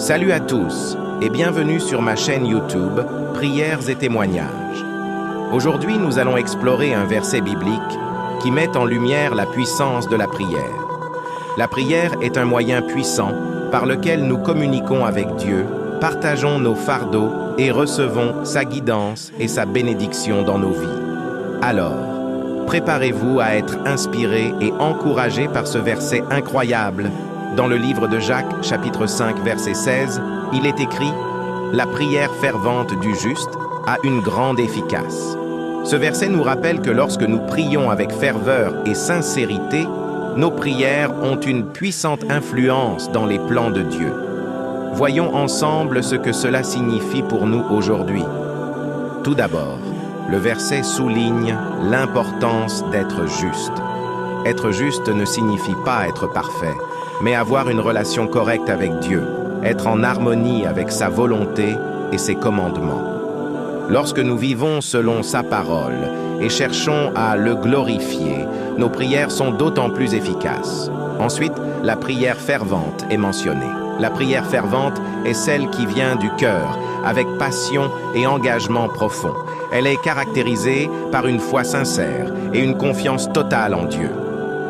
Salut à tous et bienvenue sur ma chaîne YouTube Prières et témoignages. Aujourd'hui, nous allons explorer un verset biblique qui met en lumière la puissance de la prière. La prière est un moyen puissant par lequel nous communiquons avec Dieu, partageons nos fardeaux et recevons sa guidance et sa bénédiction dans nos vies. Alors, préparez-vous à être inspiré et encouragé par ce verset incroyable. Dans le livre de Jacques, chapitre 5, verset 16, il est écrit « La prière fervente du juste a une grande efficace ». Ce verset nous rappelle que lorsque nous prions avec ferveur et sincérité, nos prières ont une puissante influence dans les plans de Dieu. Voyons ensemble ce que cela signifie pour nous aujourd'hui. Tout d'abord, le verset souligne l'importance d'être juste. Être juste ne signifie pas être parfait, mais avoir une relation correcte avec Dieu, être en harmonie avec sa volonté et ses commandements. Lorsque nous vivons selon sa parole et cherchons à le glorifier, nos prières sont d'autant plus efficaces. Ensuite, la prière fervente est mentionnée. La prière fervente est celle qui vient du cœur, avec passion et engagement profond. Elle est caractérisée par une foi sincère et une confiance totale en Dieu.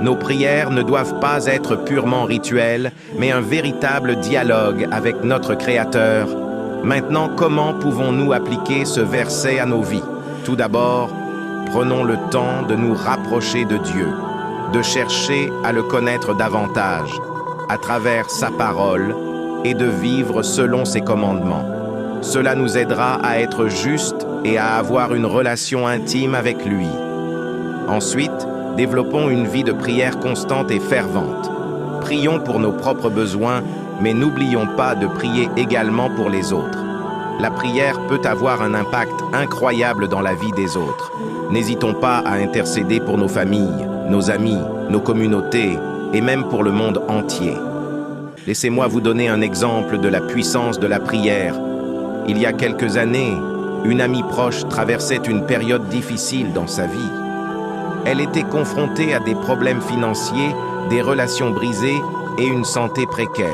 Nos prières ne doivent pas être purement rituelles, mais un véritable dialogue avec notre Créateur. Maintenant, comment pouvons-nous appliquer ce verset à nos vies? Tout d'abord, prenons le temps de nous rapprocher de Dieu, de chercher à le connaître davantage, à travers sa parole, et de vivre selon ses commandements. Cela nous aidera à être justes et à avoir une relation intime avec lui. Ensuite, développons une vie de prière constante et fervente. Prions pour nos propres besoins, mais n'oublions pas de prier également pour les autres. La prière peut avoir un impact incroyable dans la vie des autres. N'hésitons pas à intercéder pour nos familles, nos amis, nos communautés et même pour le monde entier. Laissez-moi vous donner un exemple de la puissance de la prière. Il y a quelques années, une amie proche traversait une période difficile dans sa vie. Elle était confrontée à des problèmes financiers, des relations brisées et une santé précaire.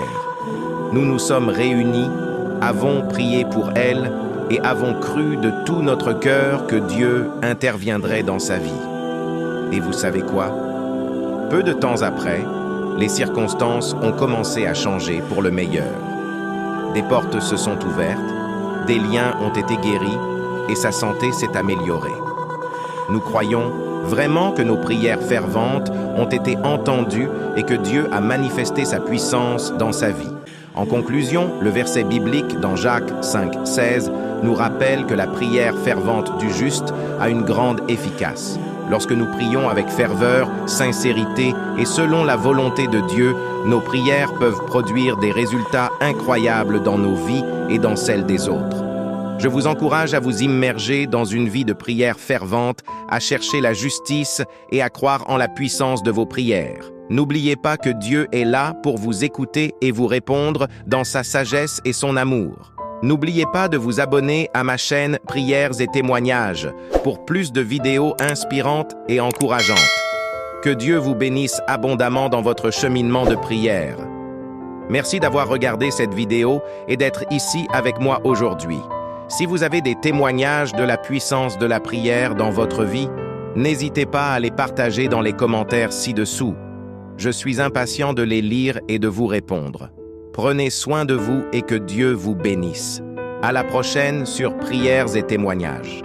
Nous nous sommes réunis, avons prié pour elle et avons cru de tout notre cœur que Dieu interviendrait dans sa vie. Et vous savez quoi? Peu de temps après, les circonstances ont commencé à changer pour le meilleur. Des portes se sont ouvertes, des liens ont été guéris et sa santé s'est améliorée. Nous croyons vraiment que nos prières ferventes ont été entendues et que Dieu a manifesté sa puissance dans sa vie. En conclusion, le verset biblique dans Jacques 5, 16 nous rappelle que la prière fervente du juste a une grande efficace. Lorsque nous prions avec ferveur, sincérité et selon la volonté de Dieu, nos prières peuvent produire des résultats incroyables dans nos vies et dans celles des autres. Je vous encourage à vous immerger dans une vie de prière fervente, à chercher la justice et à croire en la puissance de vos prières. N'oubliez pas que Dieu est là pour vous écouter et vous répondre dans sa sagesse et son amour. N'oubliez pas de vous abonner à ma chaîne Prières et témoignages pour plus de vidéos inspirantes et encourageantes. Que Dieu vous bénisse abondamment dans votre cheminement de prière. Merci d'avoir regardé cette vidéo et d'être ici avec moi aujourd'hui. Si vous avez des témoignages de la puissance de la prière dans votre vie, n'hésitez pas à les partager dans les commentaires ci-dessous. Je suis impatient de les lire et de vous répondre. Prenez soin de vous et que Dieu vous bénisse. À la prochaine sur Prières et témoignages.